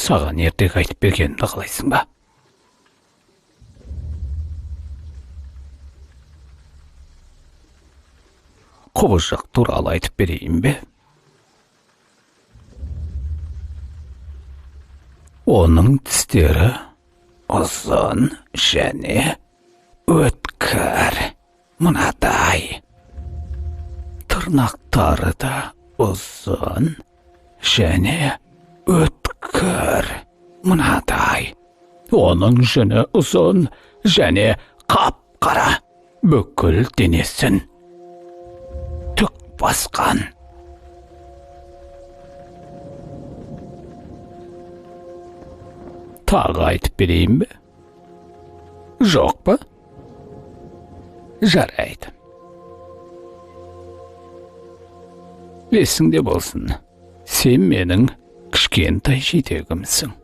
Саған ертек айтып бергенімді қалайсың ба? Құбыжық туралы айтып берейін бе? Оның тістері ұзын және өткір, мынадай. Тырнақтары да ұзын және өткір, мынадай. Оның жүні ұзын және қап-қара, бүкіл денесін түк басқан. Тағы айтып берейін бе? Жоқ па? Жарайды. Есіңде болсын, сен менің кішкентай жетегімсің.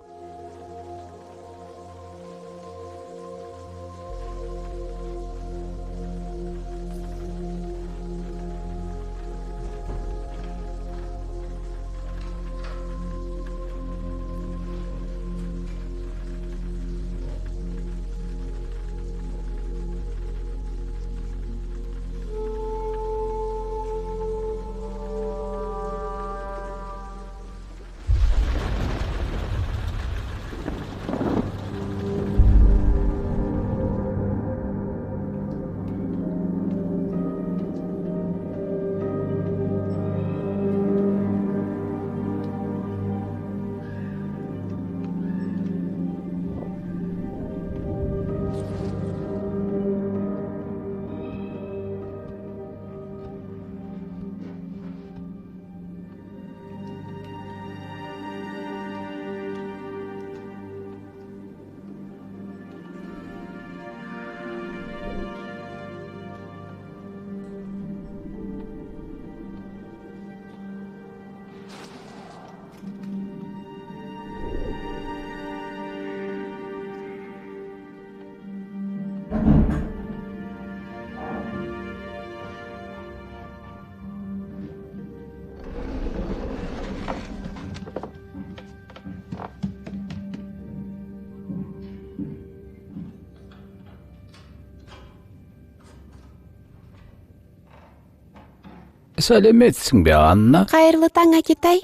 Сәлеметсің бе, Анна? Қайырлы таң, Әкетай.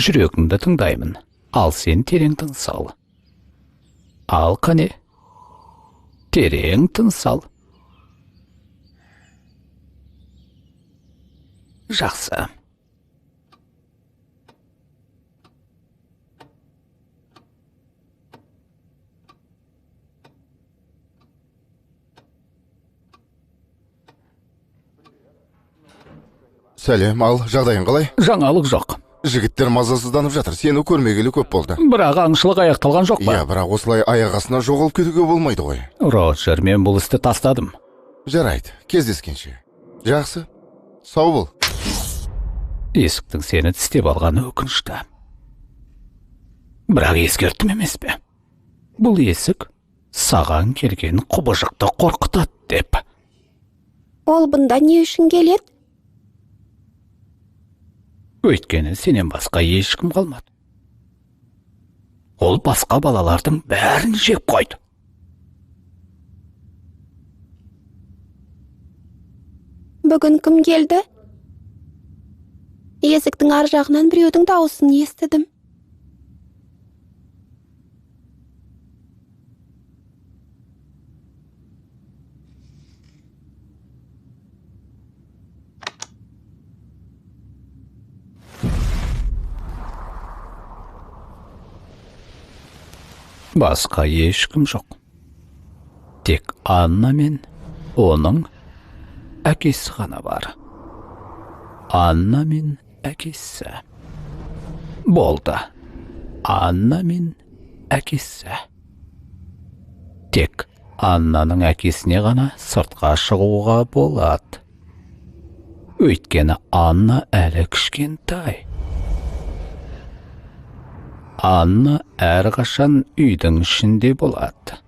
Жүрегіңді тыңдаймын. Ал сен терең тыныс ал. Ал қане, терең тыныс ал. Жақсы. Сәлем, ал жағдайың қалай? Жаңалық жоқ. Жігіттер мазасызданып жатыр, сені көрмегелі көп болды. Бірақ аңшылық аяқталған жоқ па? Иә, бірақ осылай аяқ астынан жоғалып кетуге болмайды ғой. Роджер, мен бұл істі тастадым. Жарайды, кездескенше. Жақсы, сау бол. Есіктің сені тістеп алғаны өкінішті. Бірақ ескерттім емес пе? Бұл есік саған келген құбыжықты қорқытады деп. Ол бұнда не үшін келеді? Өйткені сенен басқа ешкім қалмады. Ол басқа балалардың бәрін жеп қойды. Бүгін кім келді? Есіктің ар жағынан біреудің дауысын естідім. Басқа ешкім жоқ. Тек Анна мен оның әкесі ғана бар. Анна мен әкесі. Болды. Анна мен әкесі. Тек Аннаның әкесіне ғана сыртқа шығуға болады. Өйткені Анна әлі кішкентай. Анна әрқашан үйдің ішінде болады.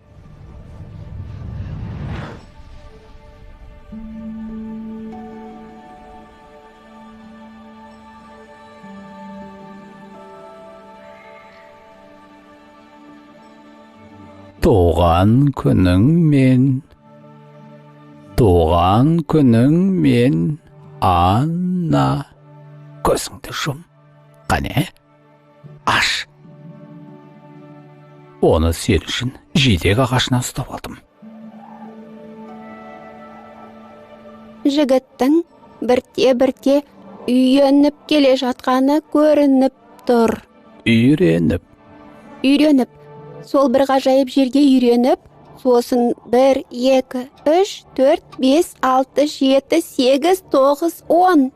Туған күніңмен, туған күніңмен, Анна. Көзіңді жұм. Қане, аш. Оны сен үшін жидек ағашына ұстап алдым. Жігіттің бірте-бірте үйеніп келе жатқаны көрініп тұр. Үйреніп. Сол бір ғажайып жерге үйреніп, сосын 1, 2, 3, 4, 5, 6, 7, 8, 9, 10.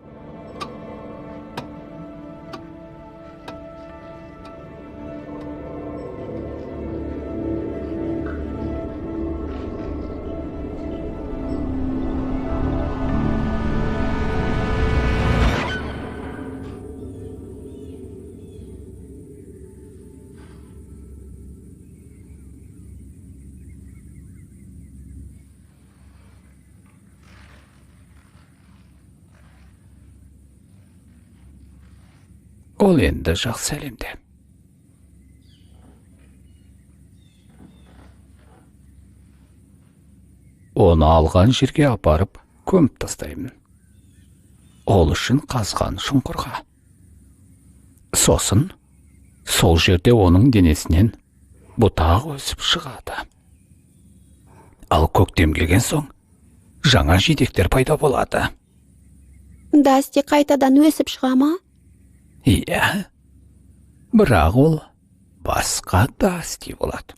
Ол енді жақсы әлемде. Оны алған жерге апарып көміп тастаймын. Ол үшін қазған шұңқырға. Сосын, сол жерде оның денесінен бұтақ өсіп шығады. Ал көктем келген соң, жаңа жидектер пайда болады. Дасти қайтадан өсіп шыға ма? Иә, бірақ ол басқа Дасти болады.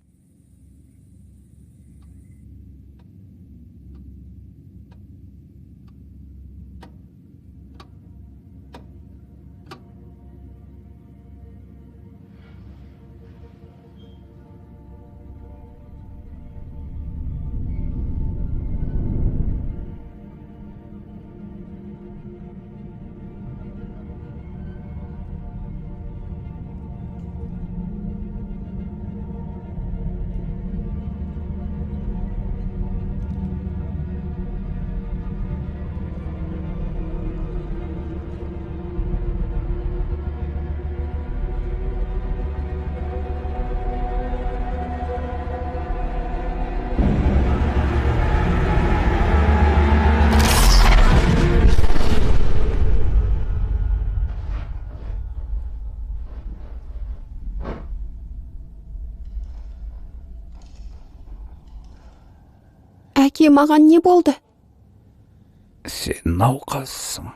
Әке, маған не болды? Сен науқассың.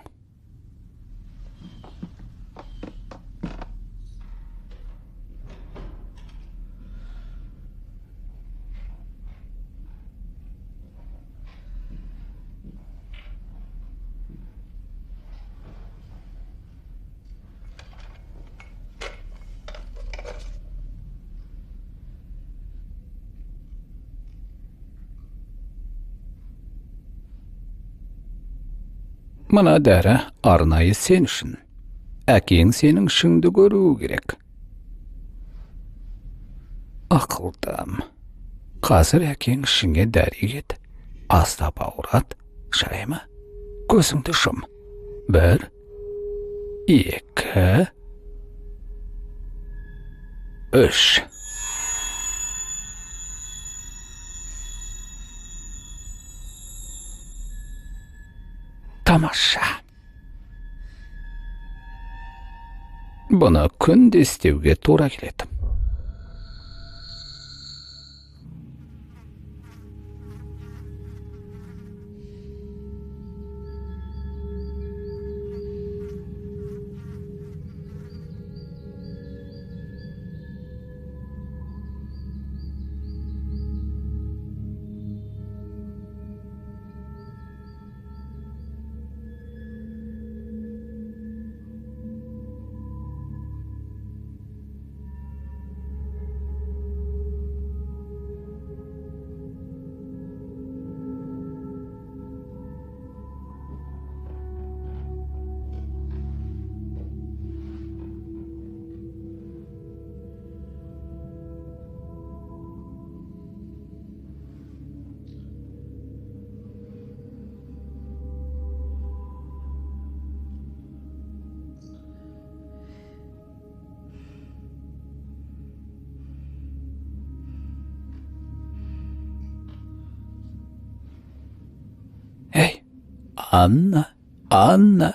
Мына дәрі арнайы сен үшін. Әкең сенің ішіңді көру керек. Ақылдым. Қазір әкең ішіңе дәрі кет. Аздап ауырат, жарай ма? Көзіңді жұм. 1, 2, 3. Тамаша. Бұны күнде істеуге тура келеді. Анна.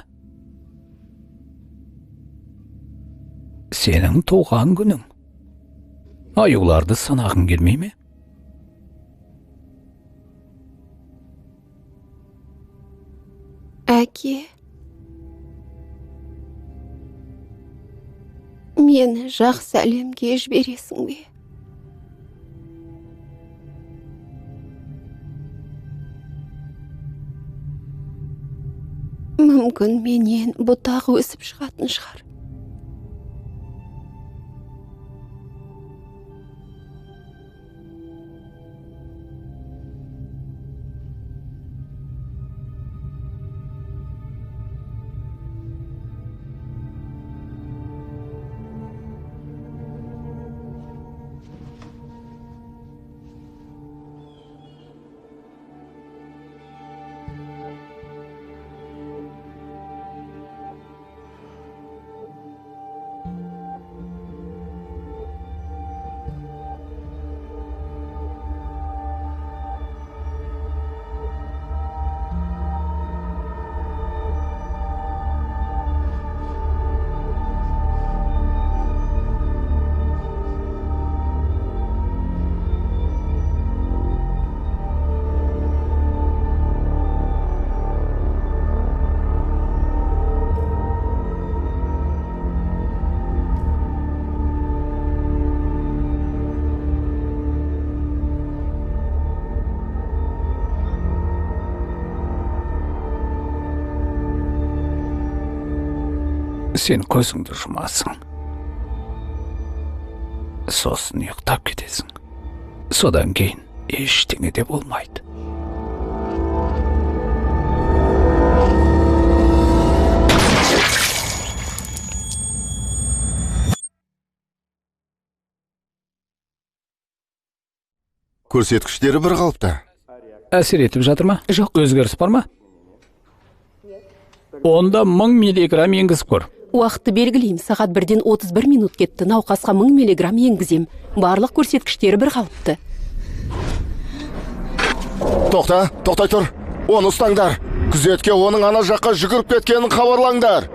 Сенің туған күнің. Аюларды санағың келмей ме? Әке, мені жақсы әлемге жібересің бе? Мүмкін менен бұтағы өсіп шығатын шығар. Сен көзіңді жұмасың. Сосын ұйықтап кетесің. Содан кейін ештеңе де болмайды. Көрсеткіштері бір қалыпта. Әсер етіп жатыр ма? Жоқ. Өзгеріс бар ма? Онда 1000 миллиграмм енгізіп көр. Уақытты белгілеймін. Сағат 1-ден 31 минут кетті. Науқасқа 1000 миллиграмм енгізем. Барлық көрсеткіштері бір қалыпты. Тоқтай тұр. Оны ұстаңдар. Күзетке оның ана жаққа жүгіріп кеткенін хабарлаңдар.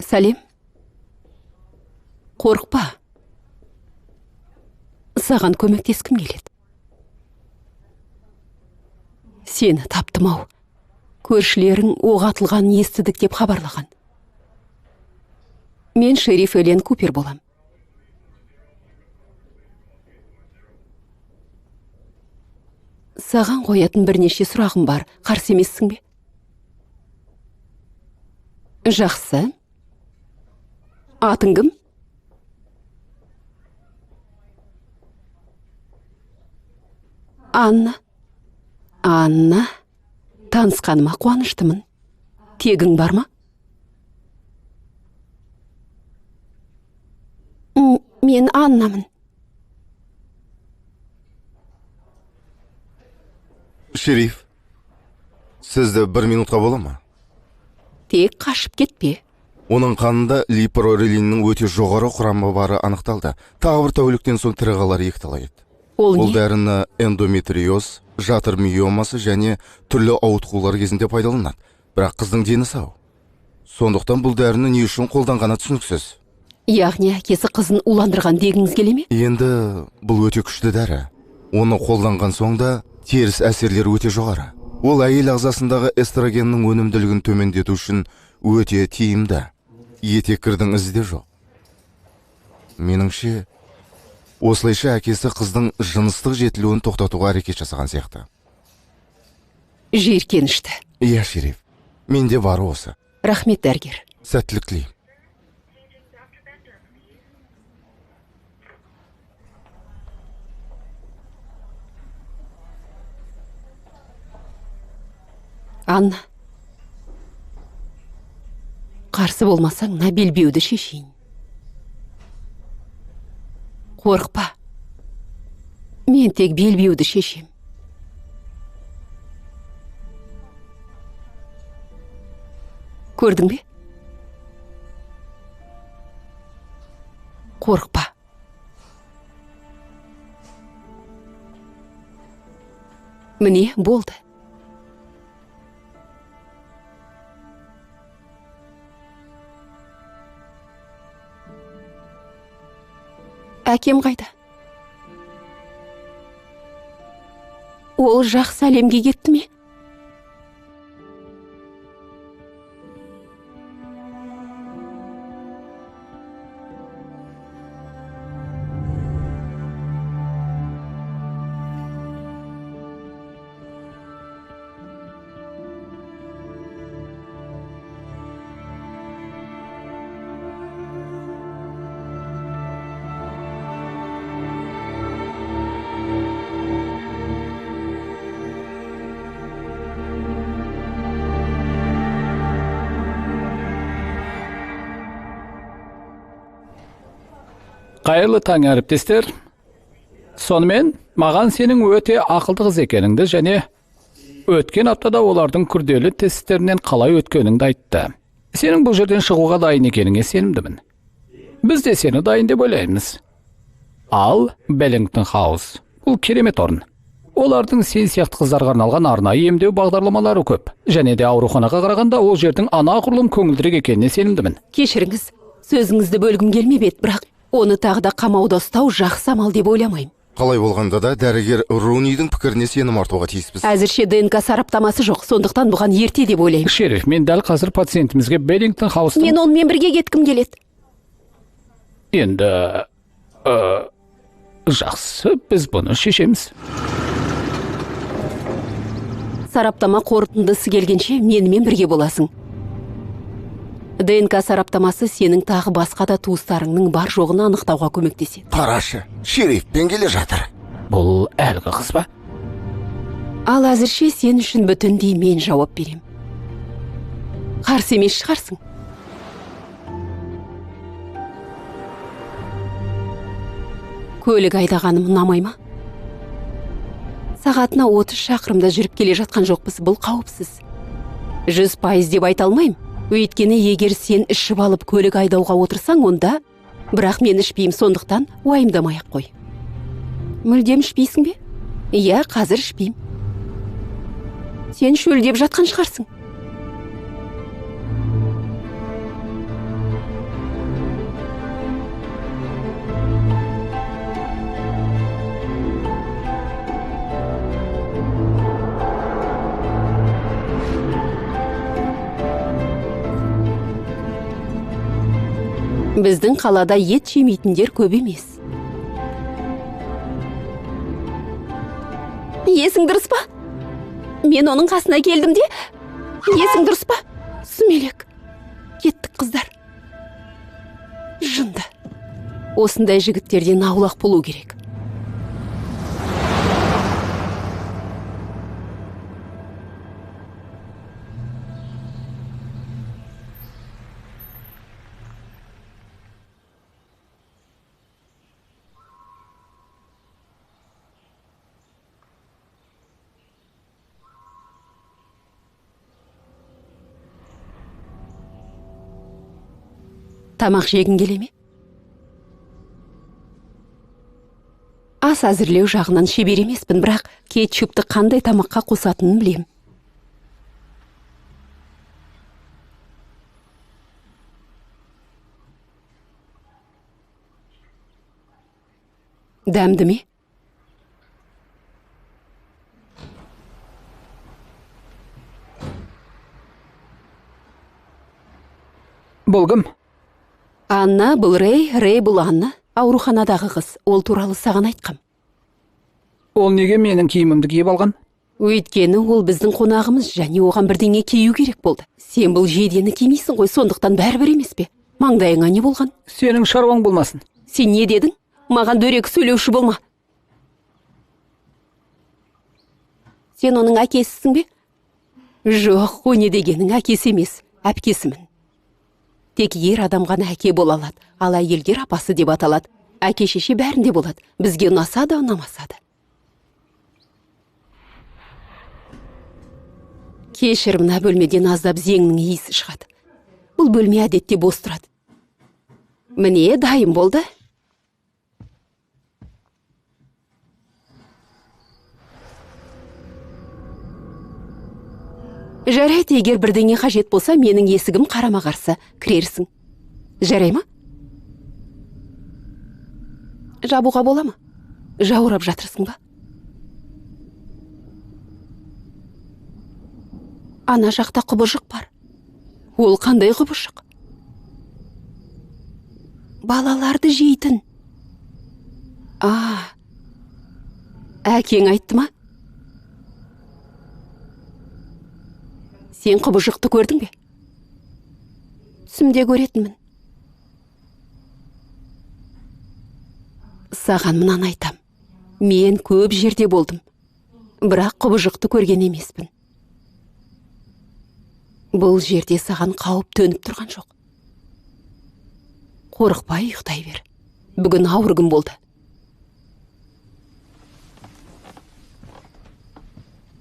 Сәлем. Қорықпа. Саған көмектескім келеді. Сені таптым-ау. Көршілерің оқ атылғанын естідік деп хабарлаған. Мен шериф Элен Купер болам. Саған қоятын бірнеше сұрағым бар. Қарсы емессің бе? Жақсы. Атың кім? Анна. Танысқаныма қуаныштымын. Тегің бар ма? Мен Аннамын. Шериф, сізді 1 минутқа бола ма? Тек қашып кетпе. Оның қанында липрорелиннің өте жоғары құрамы бары анықталды. Тағы бір тәуліктен соң тірі қалар екіталай еді. Ол Бұл не? дәріні эндометриоз, жатыр миомасы және түрлі ауытқулар кезінде пайдаланады. Бірақ қыздың дені сау. Сондықтан бұл дәріні не үшін қолданғаны түсініксіз. Яғни әкесі қызын уландырған дегіңіз келе ме? Енді бұл өте күшті дәрі. Оны қолданған соңда теріс әсерлері өте жоғары. Ол әйел ағзасындағы эстрогеннің өнімділігін төмендету үшін өте тиімді. Етеккірдің ізі де жоқ. Меніңше, Осылайша әкесі қыздың жыныстық жетілуін тоқтатуға әрекет жасаған сияқты. Жиіркенішті. Иә, Шериф, менде бары осы. Рахмет, дәрігер. Сәттілік тілеймін. Анна, қарсы болмасаң, мына белбеуді шешейін. Қорықпа. Мен тек белбеуді шешем. Көрдің бе? Қорықпа. Міне, болды. Әкем қайда? Ол жақсы әлемге кетті ме? Қайырлы таң, әріптестер. Сонымен, маған сенің өте ақылды қыз екеніңді және өткен аптада олардың күрделі тесттерінен қалай өткеніңді айтты. Сенің бұл жерден шығуға дайын екеніңе сенімдімін. Біз де сені дайын деп ойлаймыз. Ал Беллингтон Хаус. Бұл керемет орын. Олардың сен сияқты қыздарға арналған арнайы емдеу бағдарламалары көп. Және де ауруханаға қарағанда ол жердің анағұрлым көңілдірек екеніне сенімдімін. Кешіріңіз, сөзіңізді бөлгім келмеп еді, бірақ оны тағы да қамауда ұстау жақсы амал деп ойламаймын. Қалай болғанда да дәрігер Рунидің пікіріне сенім артуға тиіспіз. Әзірше ДНК сараптамасы жоқ, сондықтан бұған ерте деп ойлаймын. Шериф, мен дәл қазір пациентімізге Беллингтон Хаустың... Мен онымен бірге кеткім келеді. Енді... жақсы, біз бұны шешеміз. Сараптама қорытындысы келгенше менімен бірге боласың. ДНК сараптамасы сенің тағы басқа да туыстарыңның бар жоғын анықтауға көмектеседі. Қарашы, Шерифпен келе жатыр. Бұл әлгі қыз ба? Ал әзірше сен үшін бүтіндей мен жауап берем. Қарсы емес шығарсың. Көлік айдағаным ұнамай ма? Сағатына 30 шақырымда жүріп келе жатқан жоқпыз, бұл қауіпсіз. 100% деп айта алмаймын. Өйткені егер сен ішіп алып көлік айдауға отырсаң, онда, бірақ мен ішпеймін, сондықтан уайымдамай-ақ қой. Мүлдем ішпейсің бе? Иә, қазір ішпеймін. Сен шөлдеп жатқан шығарсың. Біздің қалада ет жемейтіндер көп емес. Есің дұрыс па? Мен оның қасына келдім де, есің дұрыс па? Сүмелек. Кеттік, қыздар. Жынды. Осындай жігіттерден аулақ болу керек. Тамақ жегін келе ме? Ас әзірлеу жағынан шебер емеспін, бірақ кетчупты қандай тамаққа қосатынын білем. Дәмді ме? Бұл кім? Анна, бұл Рэй, Рэй бұл Анна. Ауруханадағы қыз, ол туралы саған айтқам. Ол неге менің киімімді киіп алған? Өйткені ол біздің қонағымыз, және оған бірдеңе кию керек болды. Сен бұл жейдені кимейсің ғой, сондықтан бәрібір емес пе? Маңдайыңа не болған? Сенің шаруаң болмасын. Сен не дедің? Маған дөрекі сөйлеуші болма. Сен оның әкесісің бе? Жоқ, о не дегенің, әкесі емес, әпкесімін. Тек ер адам ғана әке бола алады, ал әйелдер апасы деп аталады. Әке шеше бәрінде болады, бізге ұнаса да ұнамаса да. Кешір, мына бөлмеден аздап зеңнің иісі шығады. Бұл бөлме әдетте бос тұрады. Міне, дайын болды. Жарайды, егер бірдеңе қажет болса, менің есігім қарама қарсы, кірерсің. Жарай ма? Жабуға бола ма? Жаурап жатырсың ба? Ана жақта құбыжық бар. Ол қандай құбыжық? Балаларды жейтін. Әкең айтты ма? Сен құбыжықты көрдің бе? Түсімде көретінмін. Саған мынаны айтам. Мен көп жерде болдым. Бірақ құбыжықты көрген емеспін. Бұл жерде саған қауіп төніп тұрған жоқ. Қорықпай ұйықтай бер. Бүгін ауыр күн болды.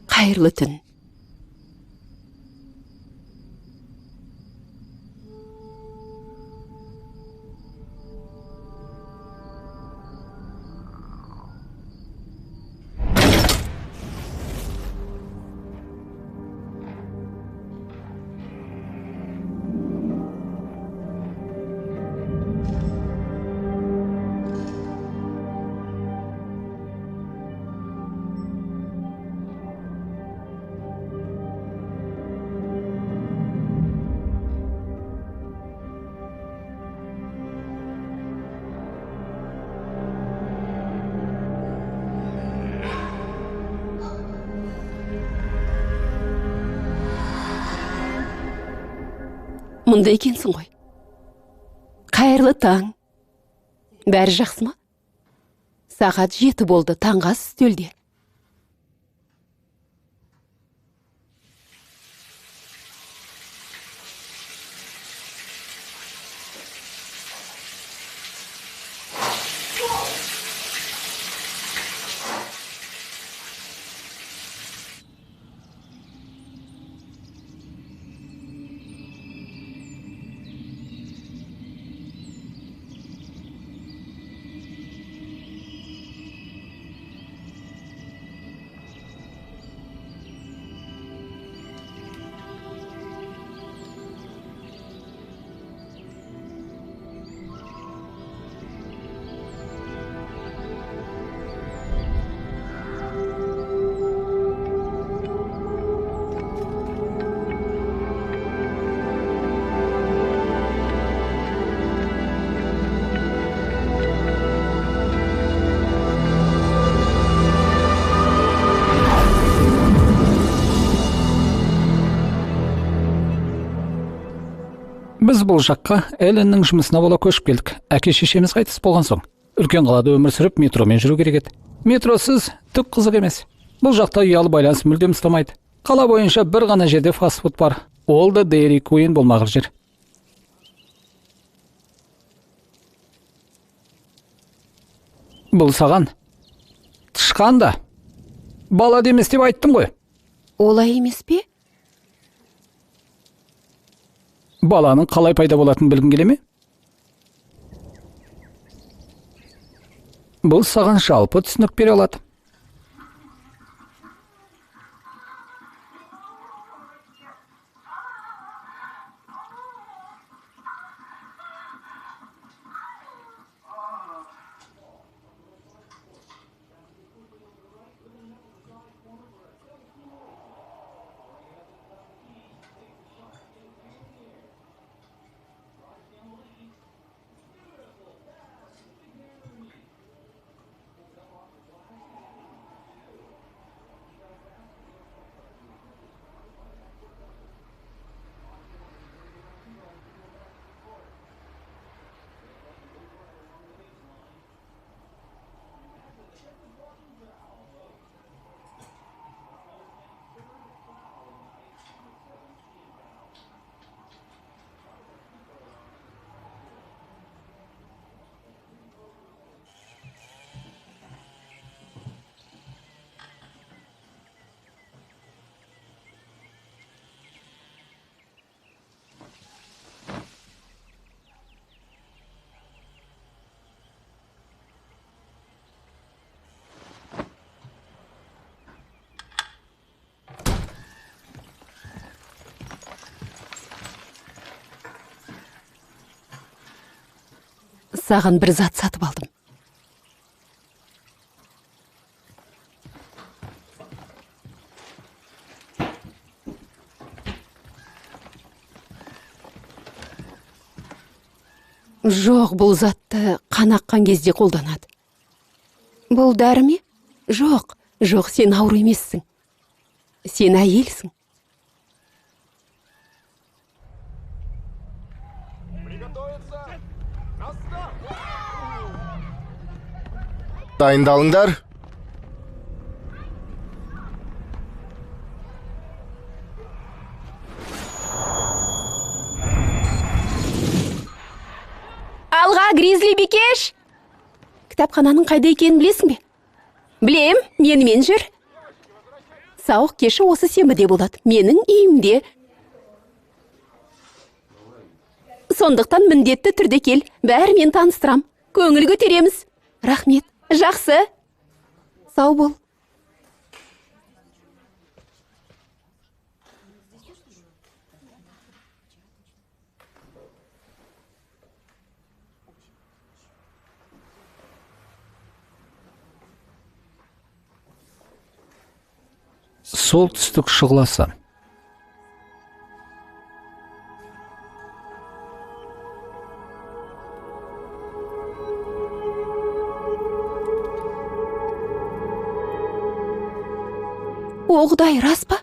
Қайырлы түн. Мұнда екенсің ғой. Қайырлы таң. Бәрі жақсы ма? Сағат 7 болды, таңғы ас үстелде. Біз бұл жаққа Эленнің жұмысына бола көшіп келдік. Әке шешеміз қайтыс болған соң, үлкен қалада өмір сүріп метромен жүру керек еді. Метросыз түк қызық емес. Бұл жақта ұялы байланыс мүлдем ұстамайды. Қала бойынша бір ғана жерде фастфуд бар. Ол да Dairy Queen болмағыр жер. Бұл саған тышқан да. Бала демес деп айттым ғой. Олай емес пе? Баланың қалай пайда болатынын білгің келе ме? Бұл саған жалпы түсінік бере алады. саған бір зат сатып алдым. Жоқ, бұл затты қан аққан кезде қолданады. Бұл дәрі ме? Жоқ, сен ауру емессің. Сен әйелсің. Дайындалыңдар. Алға, Гризли бикеш! Кітапхананың қайда екенін білесің бе? Білем, менімен жүр. Сауық кеші осы сенбіде болады, менің үйімде. Сондықтан міндетті түрде кел, бәрімен таныстырам. Көңіл көтереміз. Рахмет, жақсы. Сау бол. Солтүстік шұғыласы. О, Құдай, рас па?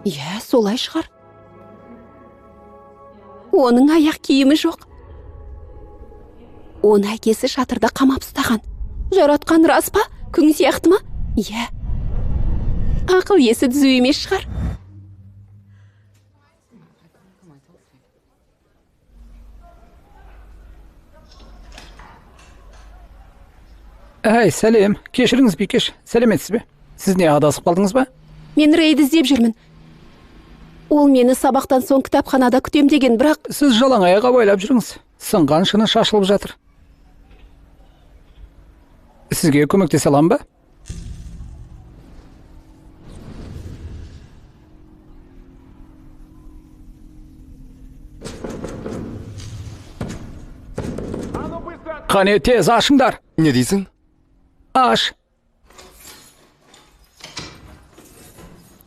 Иә, солай шығар. Оның аяқ киімі жоқ. Оны әкесі шатырда қамап ұстаған. Жаратқан рас па? Күң сияқты ма? Иә. Ақыл есі түзу емес шығар. Әй, сәлем. Кешіріңіз бикеш. Сәлеметсіз бе? Сіз не, адасып қалдыңыз ба? Мен Рейді іздеп жүрмін. Ол мені сабақтан соң кітапханада күтем деген, бірақ... Сіз жалаң аяқ абайлап жүріңіз. Сынған шыны шашылып жатыр. Сізге көмектесе аламын ба? Қане, тез ашыңдар. Не дейсің? Аш.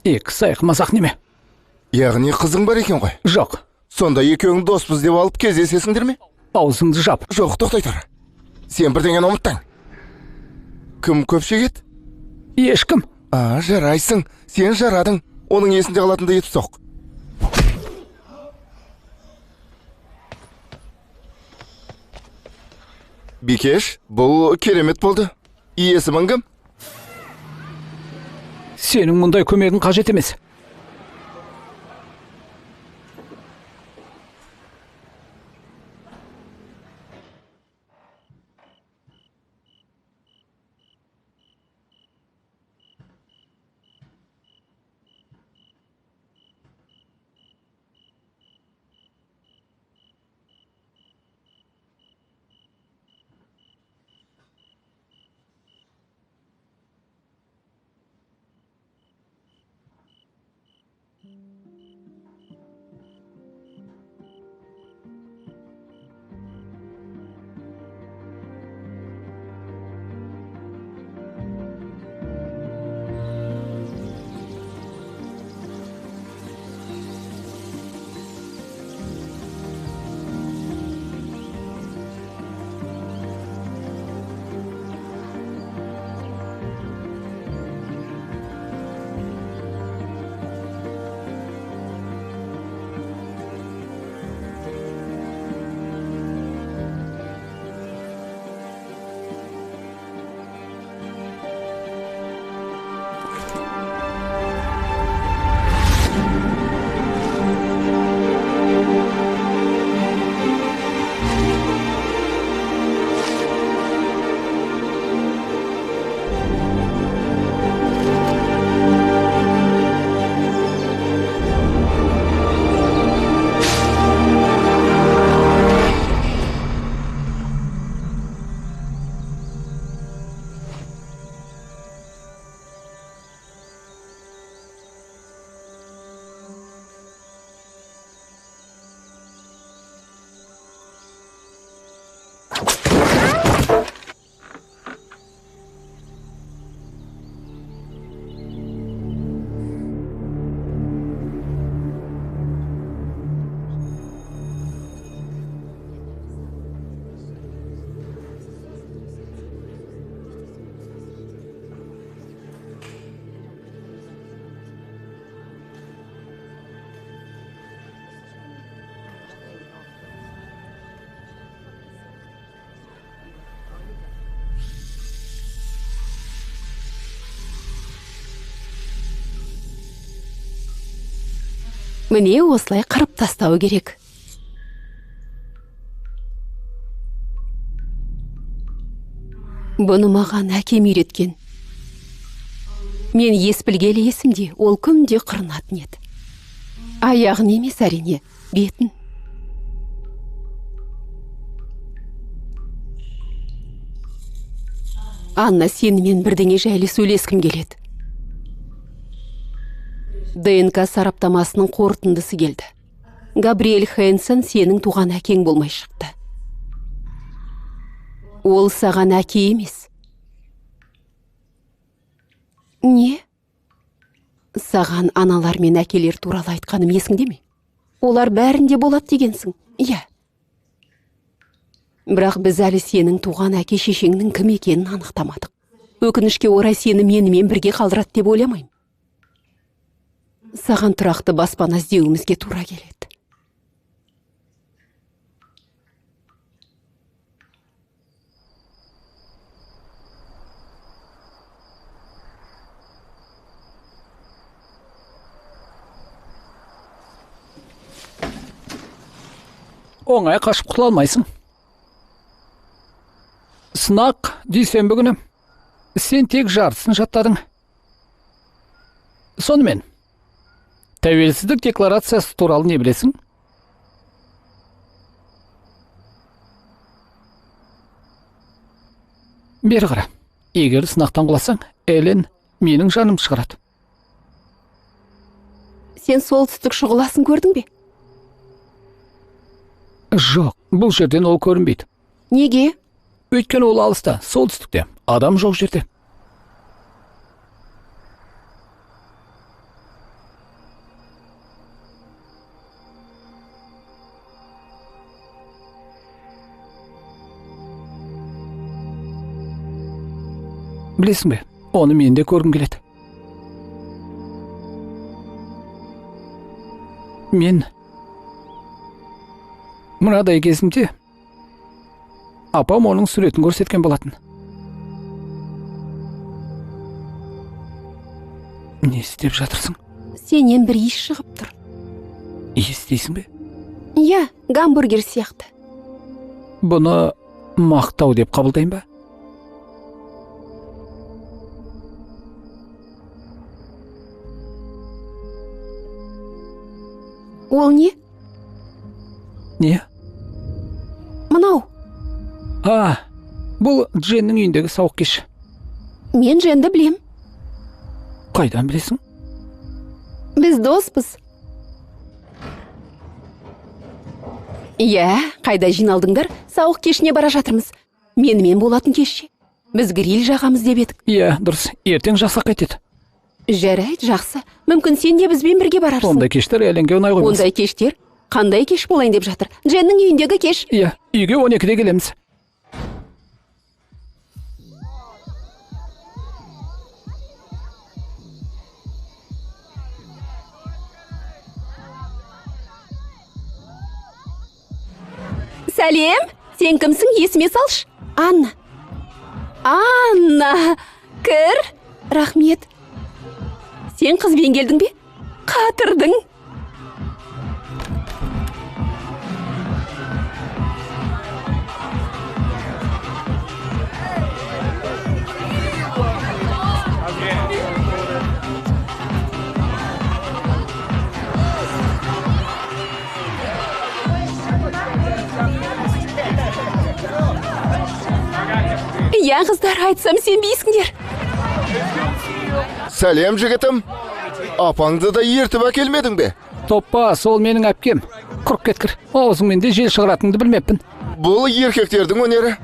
Сайқымасақ неме? Яғни қызың бар екен ғой? Жоқ. Сонда екеуің доспыз деп алып кездесесіңдер ме? Аузыңды жап. Жоқ, тоқтай тұр. Сен бірдеңені ұмыттың. Кім көпшек еді? Ешкім. Жарайсың. Сен жарадың. Оның есінде қалатынды етіп соқ. Бикеш, бұл керемет болды. Иесімің кім? Сенің мұндай көмегің қажет емес. Міне осылай қырып тастау керек. Бұны маған әкем үйреткен. Мен ес білгелі есімде, ол күнде қырынатын еді. Аяғын емес әрине, бетін. Анна, сенімен бірдеңе жайлы сөйлескім келеді. ДНК сараптамасының қорытындысы келді. Габриэль Хэнсон сенің туған әкең болмай шықты. Ол саған әке емес. Не? Саған аналар мен әкелер туралы айтқаным есіңде ме? Олар бәрінде болады дегенсің. Иә. Бірақ біз әлі сенің туған әке шешеңнің кім екенін анықтамадық. Өкінішке орай сені менімен бірге қалдырады деп ойламаймын. Саған тұрақты баспана іздеуімізге тура келеді. Оңай қашып құтыла алмайсың. Сынақ дүйсенбі күні. Сен тек жартысын жаттадың. Сонымен, тәуелсіздік декларациясы туралы не білесің? Бері қара. Егер сынақтан құласаң, Элен менің жаным шығарады. Сен солтүстік шұғыласын көрдің бе? Жоқ, бұл жерден ол көрінбейді. Неге? Өйткені ол алыста, солтүстікте. Адам жоқ жерде. Білесің бе, оны мен де көргім келеді. Мен мынадай кезімде апам оның суретін көрсеткен болатын. Не істеп жатырсың? Сенен бір иіс шығып тұр. Иіс дейсің бе? Иә, гамбургер сияқты. Бұны мақтау деп қабылдайын ба? Ол не? Не? Мынау. Бұл Дженнің үйіндегі сауық кеш. Мен Дженді білем. Қайдан білесің? Біз доспыз. Иә, қайда жиналдыңдар? Сауық кешіне бара жатырмыз. Менімен болатын кешше. Біз гриль жағамыз деп едік. Иә, дұрыс. Ертең жасақ кетеді. Жарайды, жақсы. Мүмкін сен де бізбен бірге барарсың. Ондай кештер Эленге ұнай қоймас. Ондай кештер? Қандай кеш болайын деп жатыр? Дженнің үйіндегі кеш. Иә, үйге 12-де келеміз. Сәлем, сен кімсің, есіме салшы? Анна. Анна, кір. Рахмет. Сен қызбен келдің бе? Қатырдың. Иә, қыздар, айтсам сен бейсіңдер. Сәлем, жігітім. Апаңды да ертіп әкелмедің бе? Топпа, сол менің әпкем. Құрып кеткір. Аузыңмен де жел шығаратынды білмеппін. Бұл еркектердің өнері.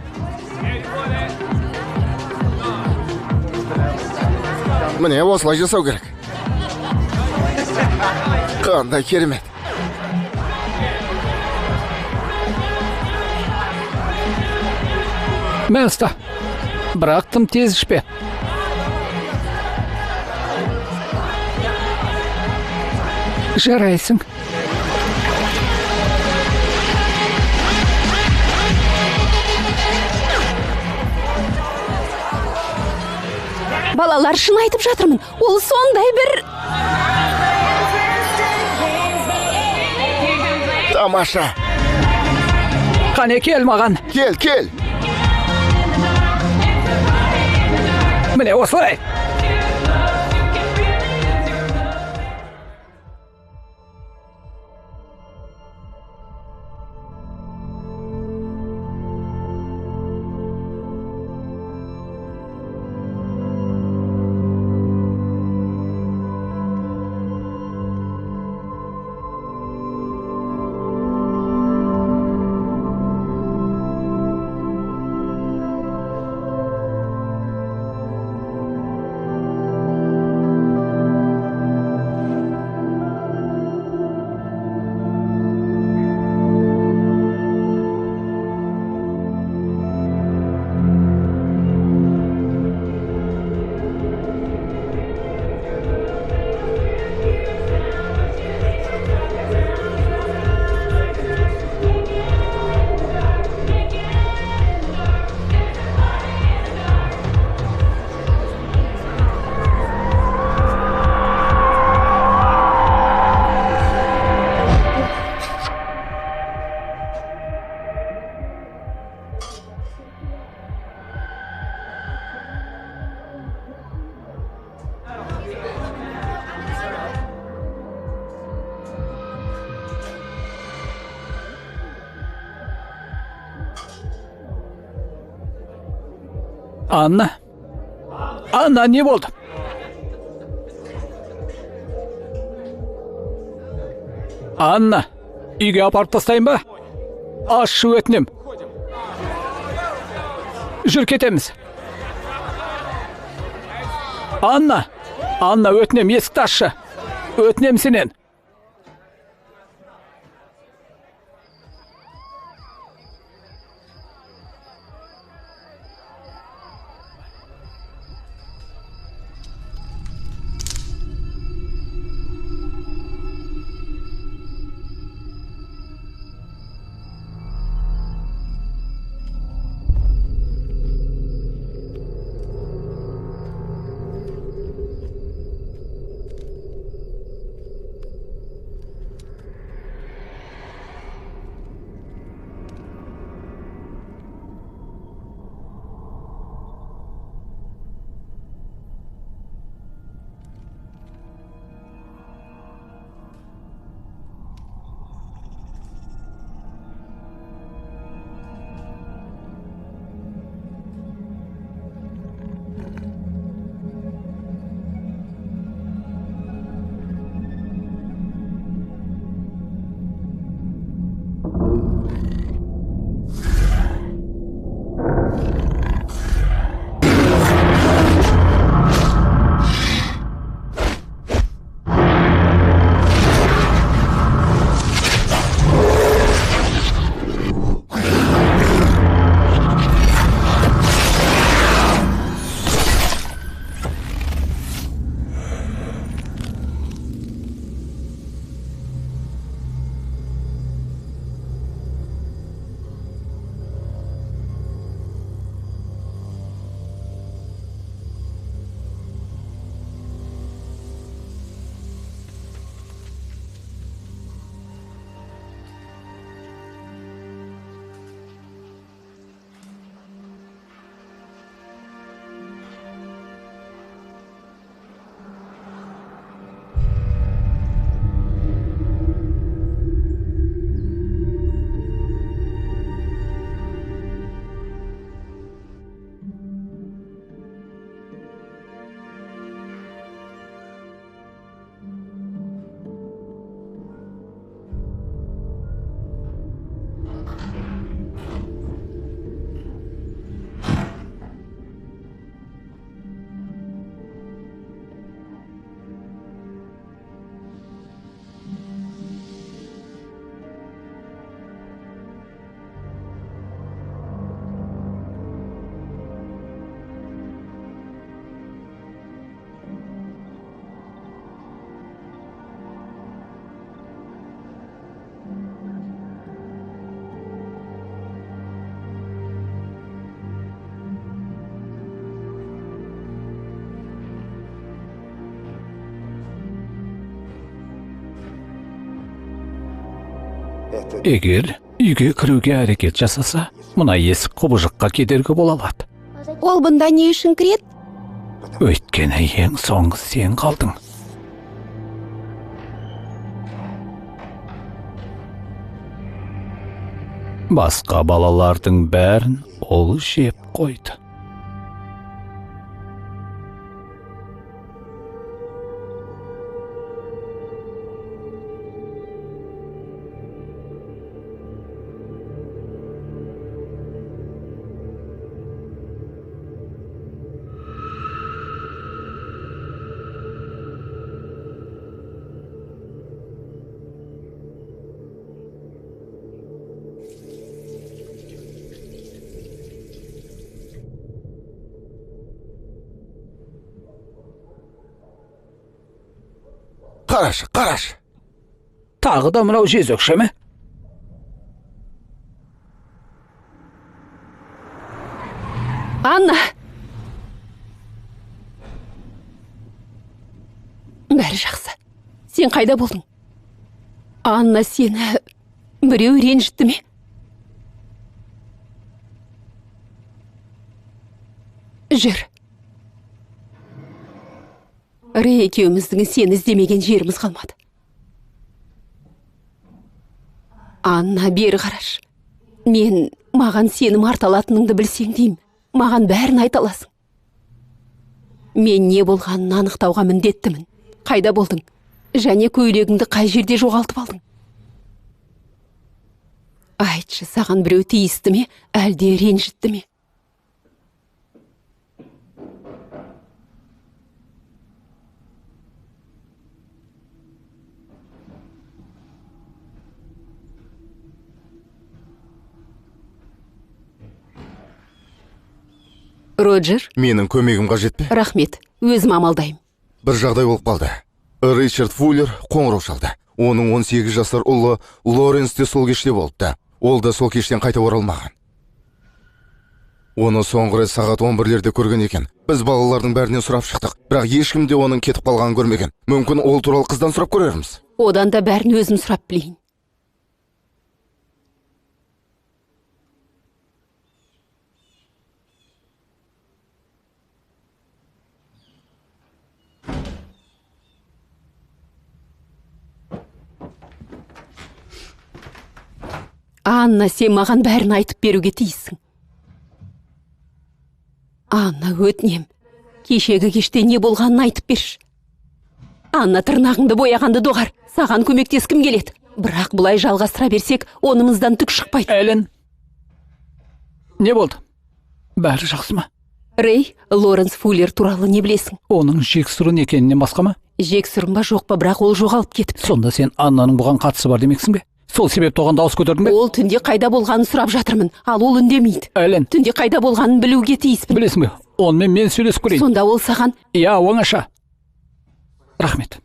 Міне осылай жасау керек. Қандай керемет. Мә ұста, бірақ тым тез ішпе. Жарайсың. Балалар, шын айтып жатырмын. Ол сондай бір... Тамаша. Қане кел маған. Кел, кел. Міне осылай. Анна. Анна, не болды? Анна, үйге апарып тастайын ба? Ашы өтінем. Жүр кетеміз. Анна, Анна өтінем, есікті ашшы. Өтінем сенен. егер үйге кіруге әрекет жасаса, мына есік құбыжыққа кедергі бола алады. Ол бұнда не үшін кіреді? Өйткені ең соңғы сен қалдың. Басқа балалардың бәрін ол жеп қойды. Қарашы. Тағы да мынау жезөкше ме? Анна! Бәрі жақсы. Сен қайда болдың? Анна, сені біреу ренжітті ме? Жүр. Рей екеуміздің сені іздемеген жеріміз қалмады. Анна, бері қараш. Мен маған сені марталатыныңды білсең деймін. Маған бәрін айта аласың. Мен не болғанын анықтауға міндеттімін. Қайда болдың? Және көйлегіңді қай жерде жоғалтып алдың? Айтшы, саған біреу тиісті ме, әлде ренжітті ме? Роджер? Менің көмегім қажет пе? Рахмет, өзім амалдайым. Бір жағдай болып қалды. Ричард Фуллер қоңырау шалды. Оның 18 жасар ұлы Лоренс те сол кеште болыпты. Ол да сол кештен қайта оралмаған. Оны соңғы рет сағат 11-лерде көрген екен. Біз балалардың бәрінен сұрап шықтық, бірақ ешкім де оның кетіп қалғанын көрмеген. Мүмкін ол туралы қыздан сұрап көрерміз. Одан да бәрін өзім сұрап білейін. Анна, сен маған бәрін айтып беруге тиіссің. Анна, өтінем. Кешегі кеште не болғанын айтып берші. Анна, тырнағыңды бояғанды доғар. Саған көмектескім келеді. Бірақ бұлай жалғастыра берсек, онымыздан түк шықпайды. Эллен, не болды? Бәрі жақсы ма? Рей, Лоренс Фуллер туралы не білесің? Оның жексұрын екенінен басқа ма? Жексұрын ба жоқ па, бірақ ол жоғалып кетіпті. Сонда сен Аннаның бұған қатысы бар демексің бе? Сол себепті оған дауыс көтердің бе? Ол түнде қайда болғанын сұрап жатырмын, ал ол үндемейді. Эллен, Түнде қайда болғанын білуге тиіспін. білесің бе? Онымен мен сөйлесіп көрейін. Сонда ол саған... Иә, оңаша. Рахмет.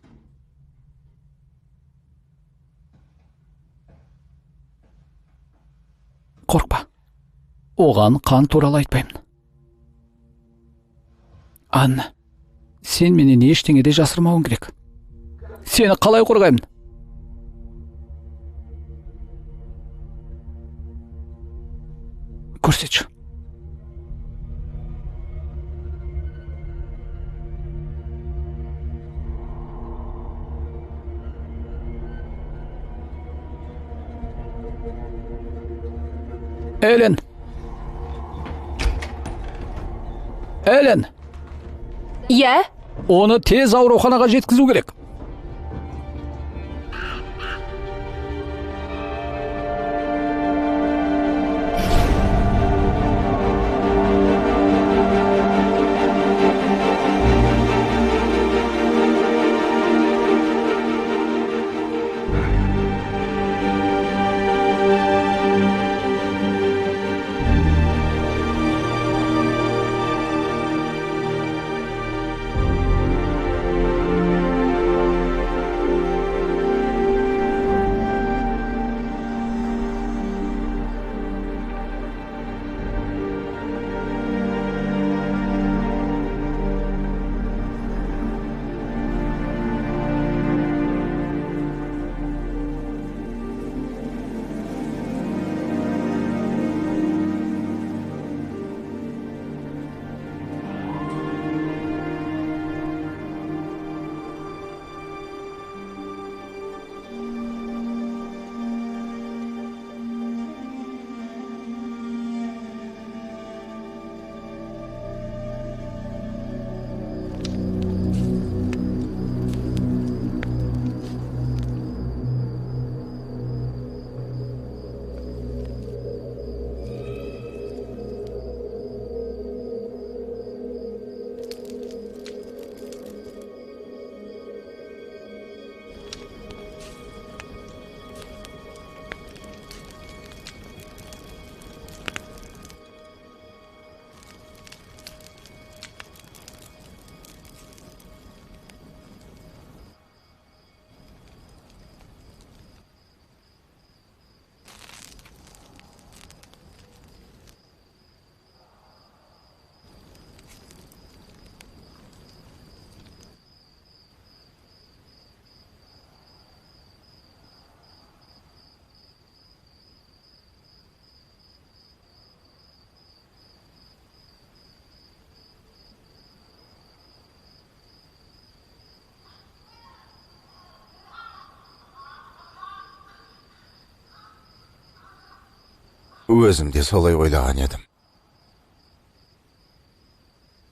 Қорқпа. Оған қан туралы айтпаймын. Анна, сен менен ештеңе де жасырмауың керек. Сені қалай қорғаймын? Көрсетші. Эллен. Эллен, Иә? оны тез ауруханаға жеткізу керек. Өзім де солай ойлаған едім.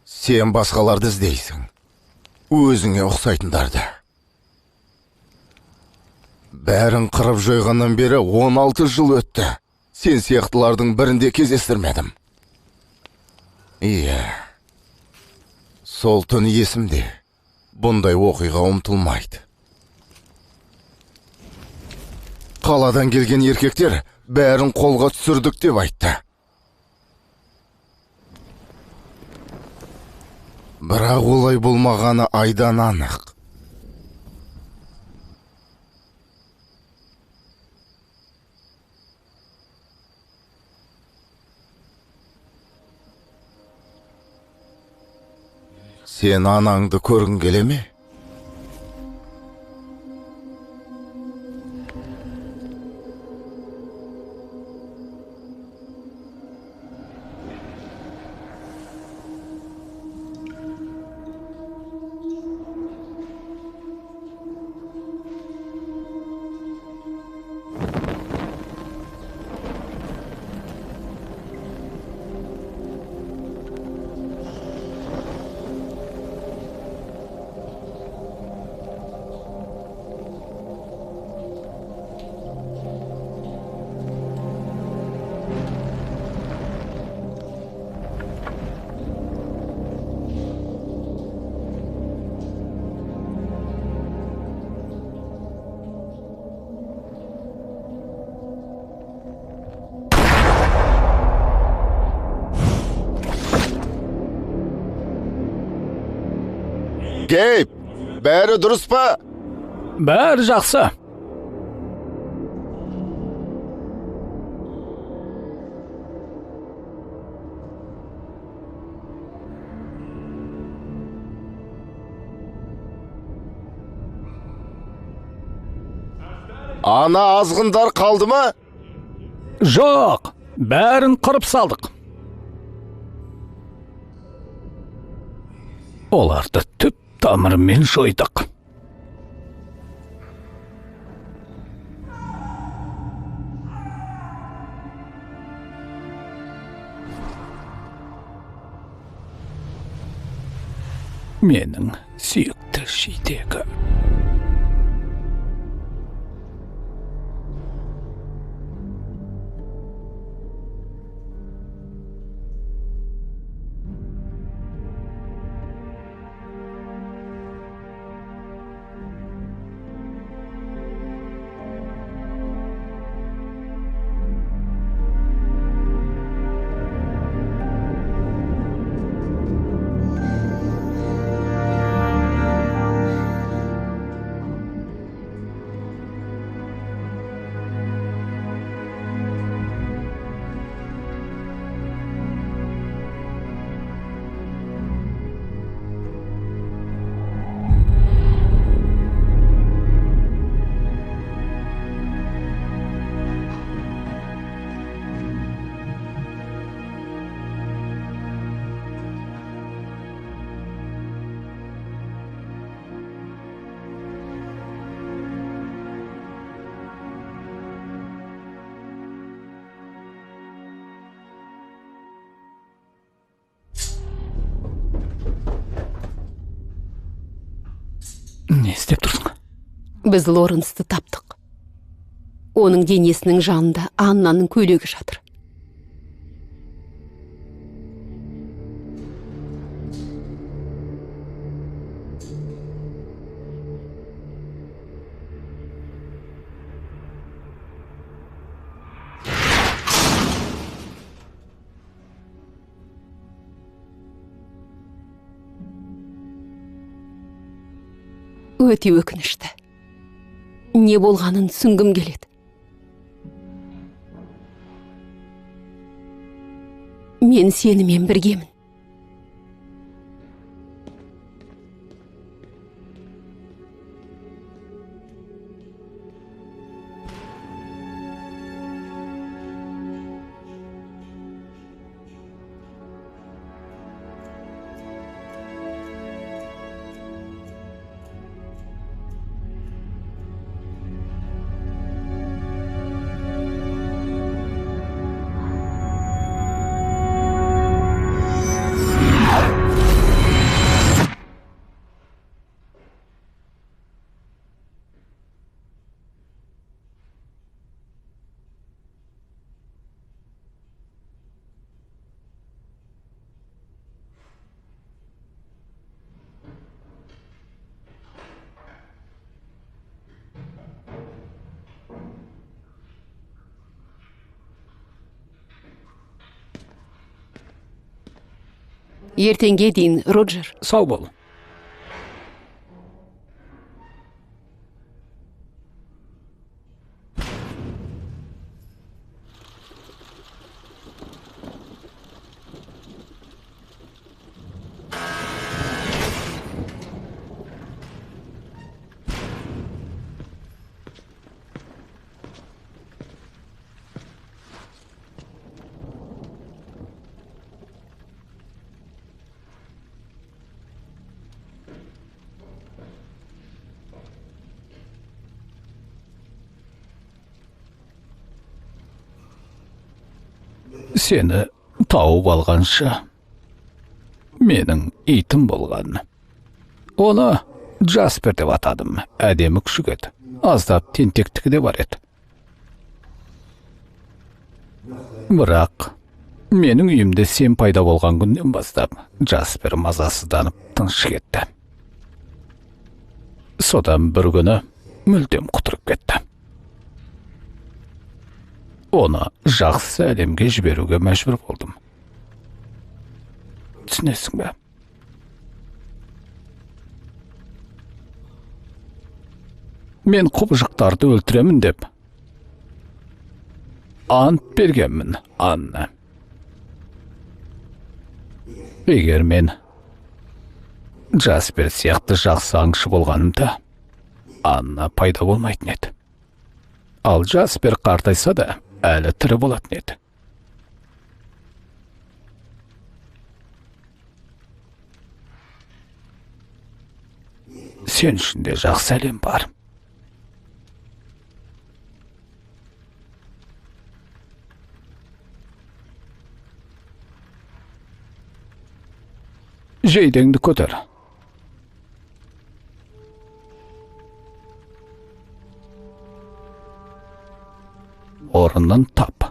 Сен басқаларды іздейсің. Өзіңе ұқсайтындарды. Бәрін қырып жойғаннан бері 16 жыл өтті. Сен сияқтылардың бірінде кездестірмедім. Иә. Сол түн есімде. Бұндай оқиға ұмытылмайды. Қаладан келген еркектер бәрін қолға түсірдік деп айтты. Бірақ олай болмағаны айдан анық. Сен анаңды көргің келе ме? Гейб, бәрі дұрыс па? Бәрі жақсы. Ана азғындар қалды ма? Жоқ, бәрін қырып салдық. Оларды түп тамырымен жойдық. Менің сүйікті жидегі. Не істеп тұрсың? Біз Лоренсті таптық. Оның денесінің жанында Аннаның көйлегі жатыр. Өте өкінішті. Не болғанын түсінгім келеді. Мен сенімен біргемін. Ертеңге дейін, Роджер. Сау бол. Сені тауып алғанша менің итім болған. Оны Джаспер деп атадым. Әдемі күшік еді. Аздап тентектігі де бар еді. Бірақ менің үйімде сен пайда болған күннен бастап Джаспер мазасызданып тыныш кетті. Содан бір күні мүлдем құтырып кетті. Оны жақсы әлемге жіберуге мәжбүр болдым. Түсінесің бе? Мен құбыжықтарды өлтіремін деп ант бергенмін, Анна. Егер мен Джаспер сияқты жақсы аңшы болғанымда, Анна пайда болмайтын еді. Ал Джаспер қартайса да, әлі тірі болатын еді. Сен үшін де жақсы әлем бар. Жейдеңді көтер. Орынын тап.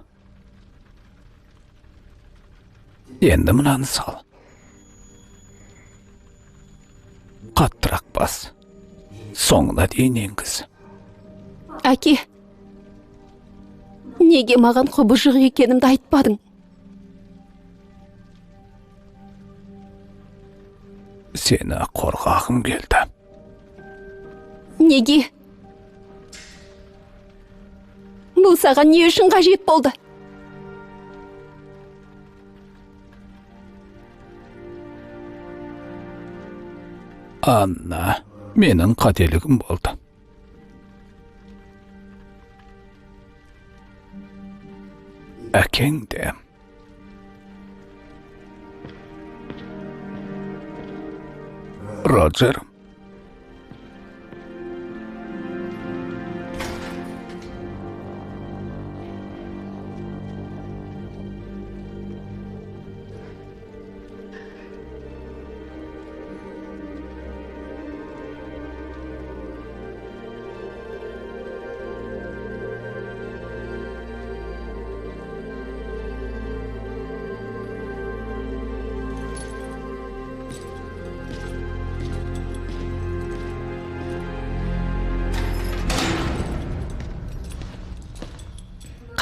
Енді мынаны сал. Қаттырақ бас. Соңына дейін енгіз. Әке, неге маған құбыжық екенімді айтпадың? Сені қорғағым келді. Неге? Бұл саған не үшін қажет болды? Анна, менің қателігім болды. Әкең де. Роджер.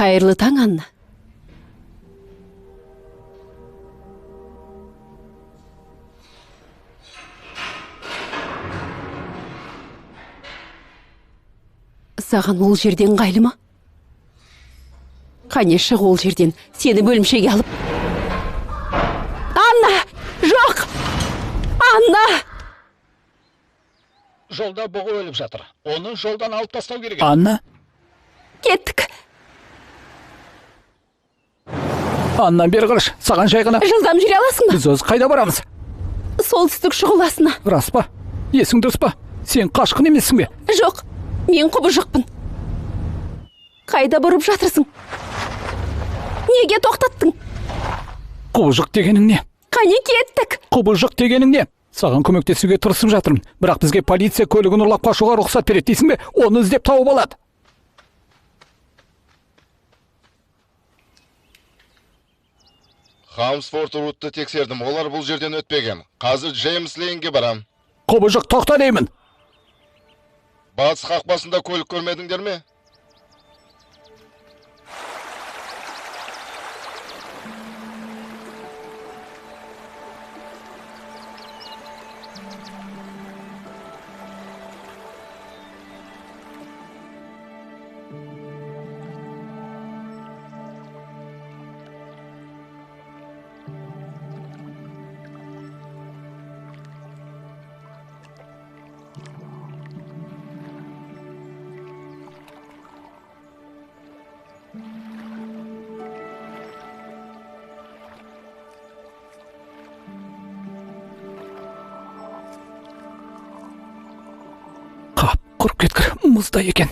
Қайырлы таң, Анна. Саған ол жерден ыңғайлы ма? Қане шық ол жерден, сені бөлімшеге алып. Анна! Жоқ! Анна! Жолда бұғы өліп жатыр. Оны жолдан алып тастау керек. Анна? Кеттік. Анна, бері қараш, саған жай ғана. Жылдам жүре аласың ба? Біз өзі қайда барамыз? Солтүстік шұғыласына. Рас па? Есің дұрыс па? Сен қашқын емессің бе? Жоқ, мен құбыжықпын. Қайда бұрып жатырсың? Неге тоқтаттың? Құбыжық дегенің не? Қане кеттік. Құбыжық дегенің не? Саған көмектесуге тырысып жатырмын. Бірақ бізге полиция көлігін ұрлап қашуға рұқсат береді дейсің бе? Оны іздеп тауып алады. Хамсфорд рутты тексердім, олар бұл жерден өтпеген. Қазір Джеймс Лейнге барам. Құбыжық, тоқта деймін. Батыс қақпасында көлік көрмедіңдер ме? құрып кеткір, мұздай екен.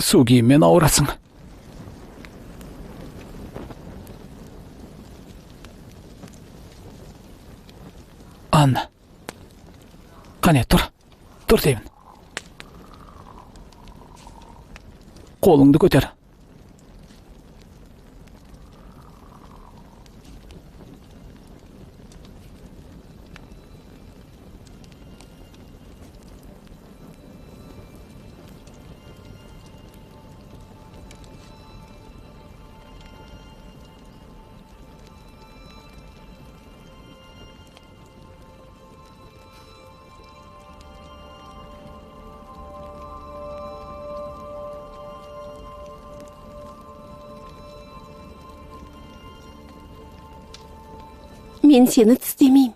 Су киіммен ауырасың. Анна. Қане, тұр. Тұр деймін. Қолыңды көтер. Мен сені тістемеймін.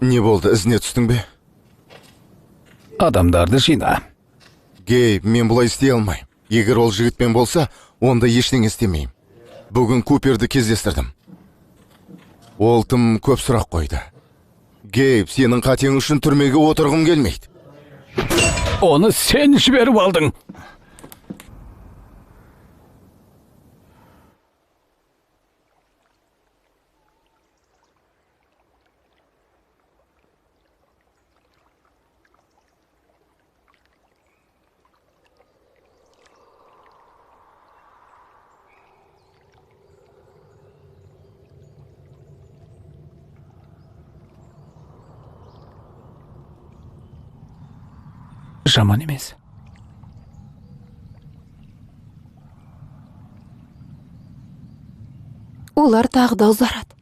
Не болды, ізіне түстің бе? Адамдарды жина. Гейб, мен бұлай істей алмайм. Егер ол жігітпен болса, онда ештеңе істемеймін. Бүгін Куперді кездестірдім. Ол тым көп сұрақ қойды. Гейб, сенің қатең үшін түрмеге отырғым келмейді. Оны сен жіберіп алдың. Жаман емес. Олар тағы да ұзарады.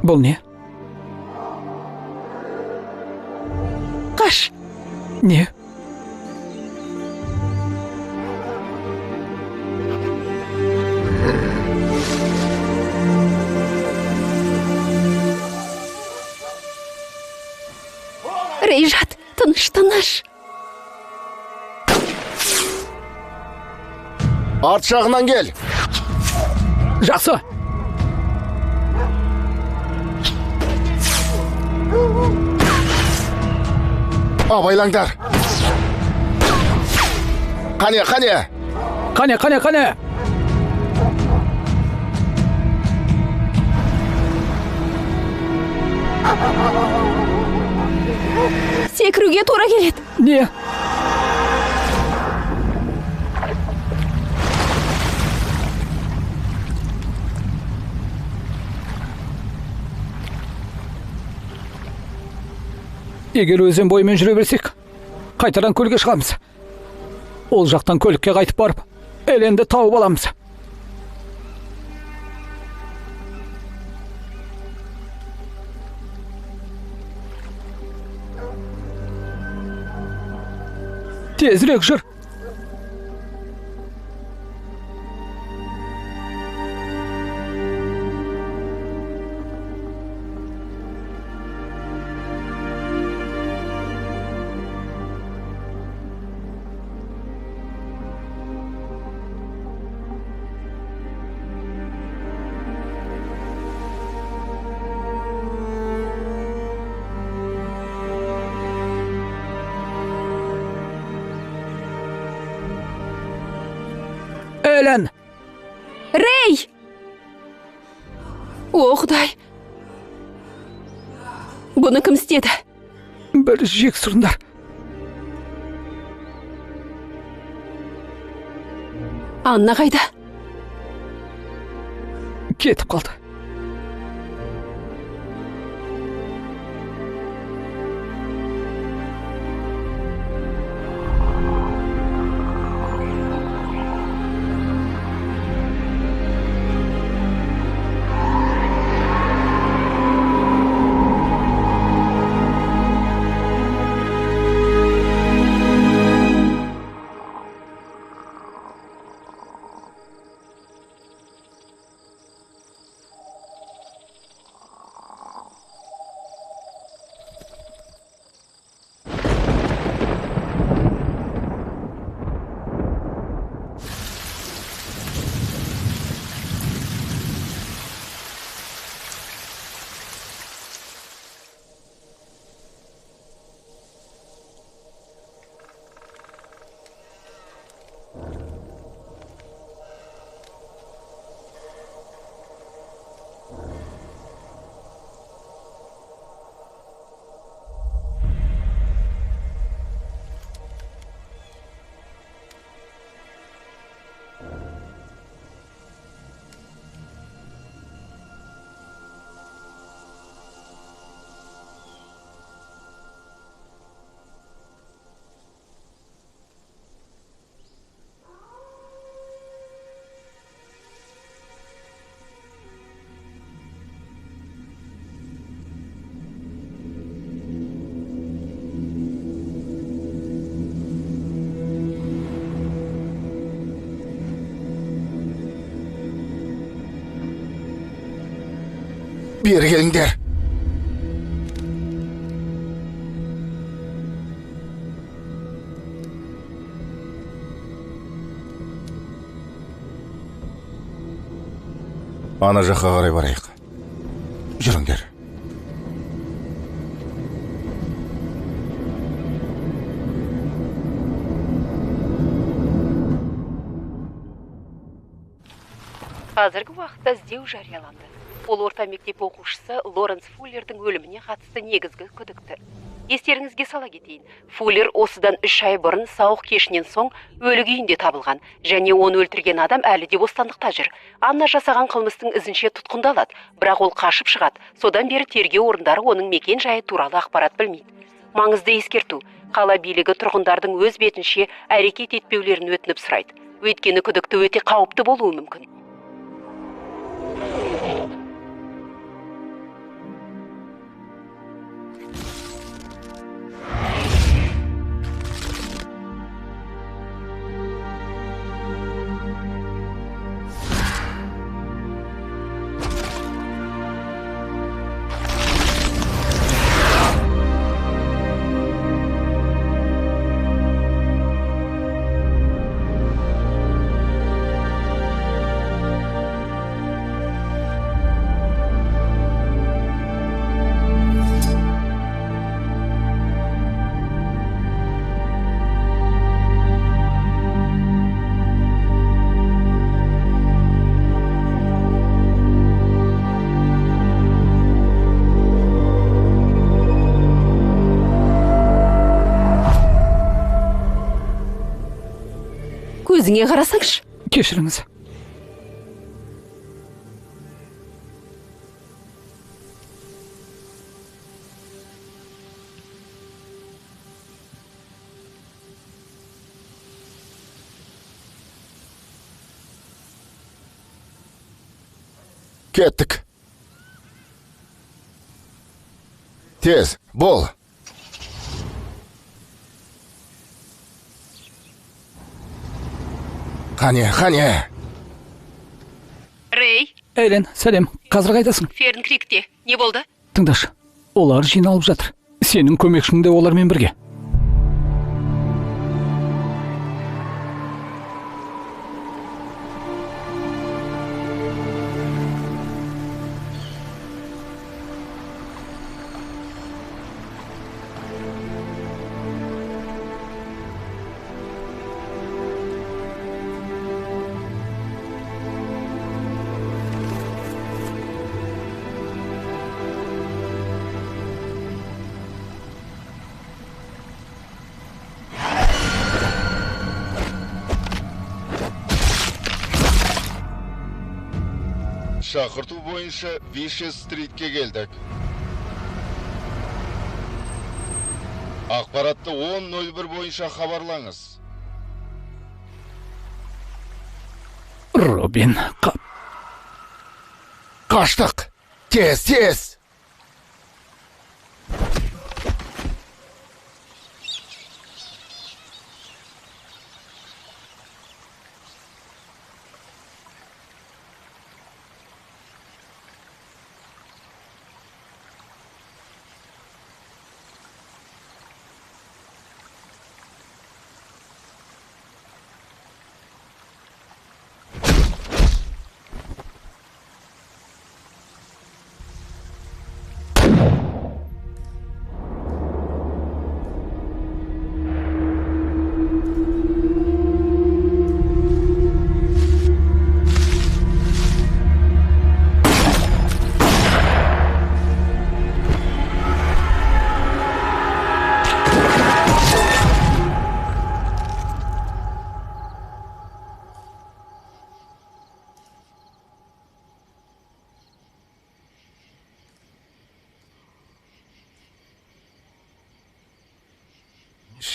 Бұл не? Қаш! Не? Рейжат, тыныш. Арт жағынан кел. Жақсы. Абайлаңдар. Қане, қане! Қане! Секіруге тура келеді. Не? Егер өзен бойымен жүре берсек, қайтадан көлге шығамыз. Ол жақтан көлікке қайтып барып, Эленді тауып аламыз. Тезірек жүр. Элен! Рей! О, Құдай! Бұны кім істеді? Бір жексұрындар. Анна қайда? Кетіп қалды. Бері келіңдер. Ана жаққа қарай барайық. Жүріңдер. Қазіргі уақытта іздеу жарияланды. Ол орта мектеп оқушысы Лоренс Фуллердің өліміне қатысты негізгі күдікті. Естеріңізге сала кетейін. Фуллер осыдан 3 ай бұрын сауық кешінен соң өлі күйінде табылған, және оны өлтірген адам әлі де бостандықта жүр. Анна жасаған қылмыстың ізінше тұтқындалады, бірақ ол қашып шығады. Содан бері тергеу орындары оның мекен жайы туралы ақпарат білмейді. Маңызды ескерту. Қала билігі тұрғындардың өз бетінше әрекет етпеулерін өтініп сұрайды. Өйткені күдікті өте қауіпті болуы мүмкін. өзіңе қарасаңшы. Кешіріңіз. Кеттік. Тез, бол. Қане. Рэй, Эйлен, сәлем. Қазір қайдасың? Фернкрикте. Не болды? Тыңдашы. Олар жиналып жатыр. Сенің көмекшің де олармен бірге. Шақырту бойынша Вишес-стритке келдік. Ақпаратты 10:01 бойынша хабарлаңыз. Робин, Қаштық! Тез!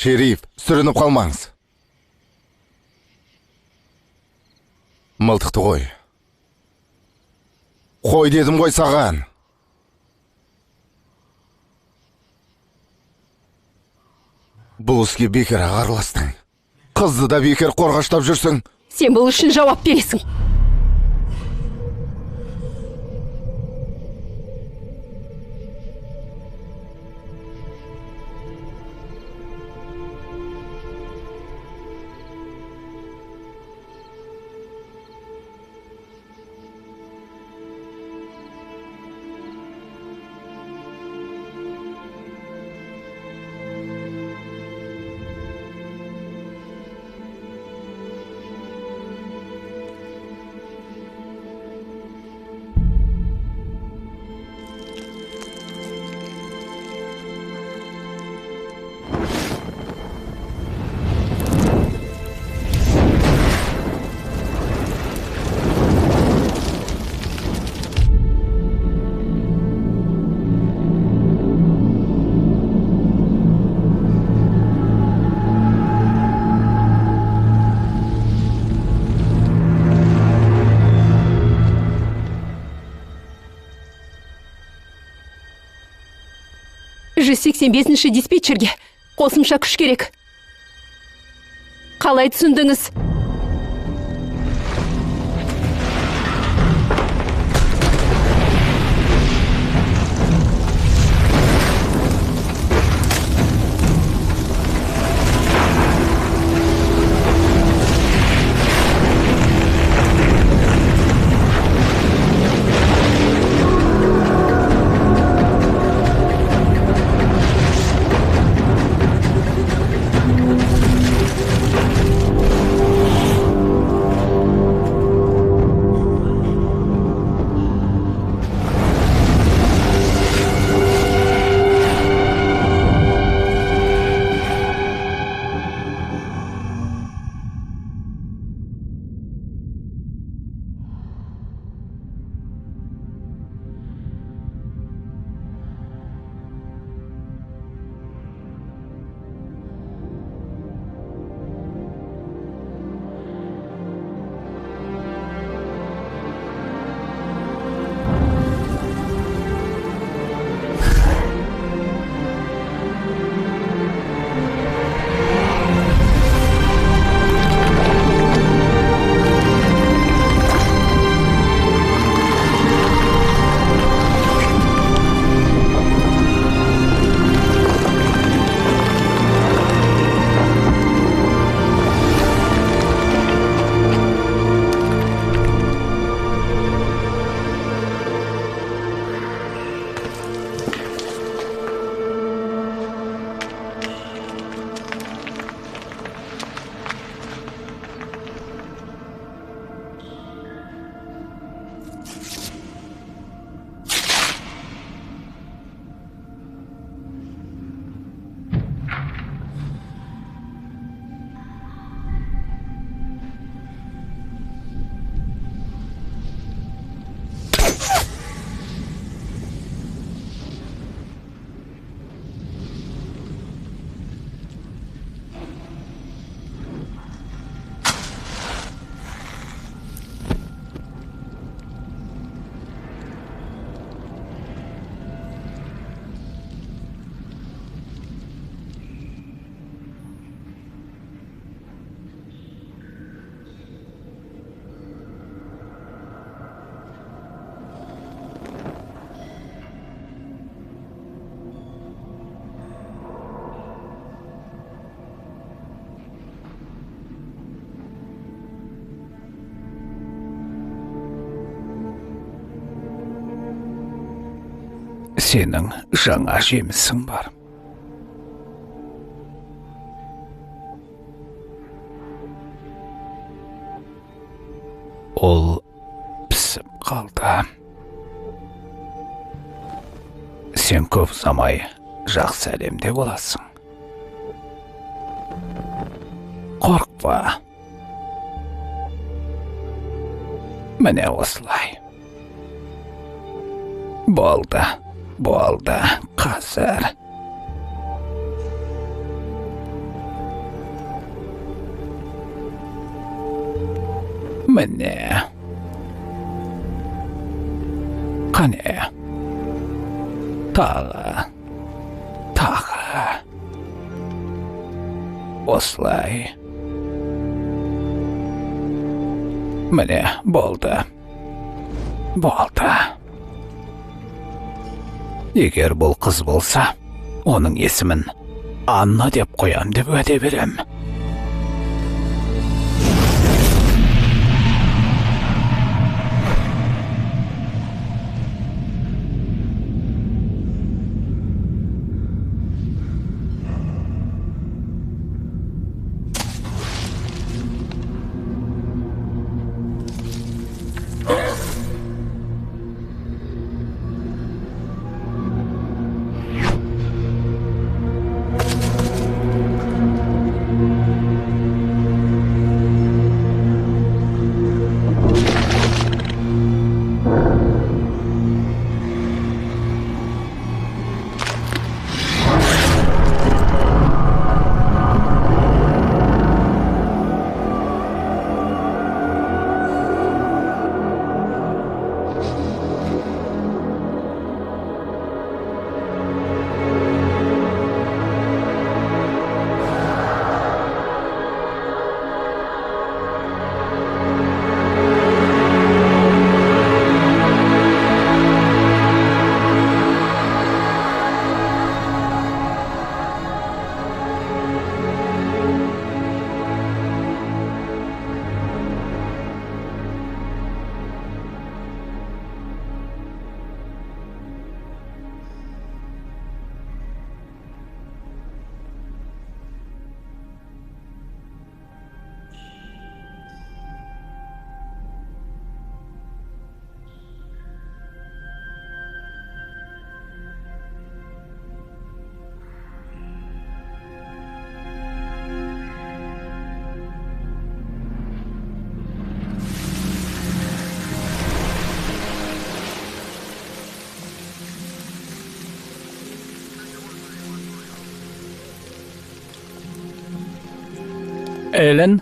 Шериф, сүрініп қалмаңыз. Мылтықты қой. Қой дедім ғой саған. Бұл іске бекер ағарластың. Қызды да бекер қорғаштап жүрсің. Сен бұл үшін жауап бересің. Жүз 85-ші диспетчерге қосымша күш керек. Қалай түсіндіңіз? сенің жаңа жемісің бар. Ол пісіп қалды. Сен көп ұзамай жақсы әлемде боласың. Қорықпа. Міне осылай. Болды, қазір. Міне. Қане. Тағы. Осылай. Міне, болды. Егер бұл қыз болса, оның есімін Анна деп қоям деп уәде берем. Элен?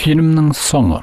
Фильмнің соңы.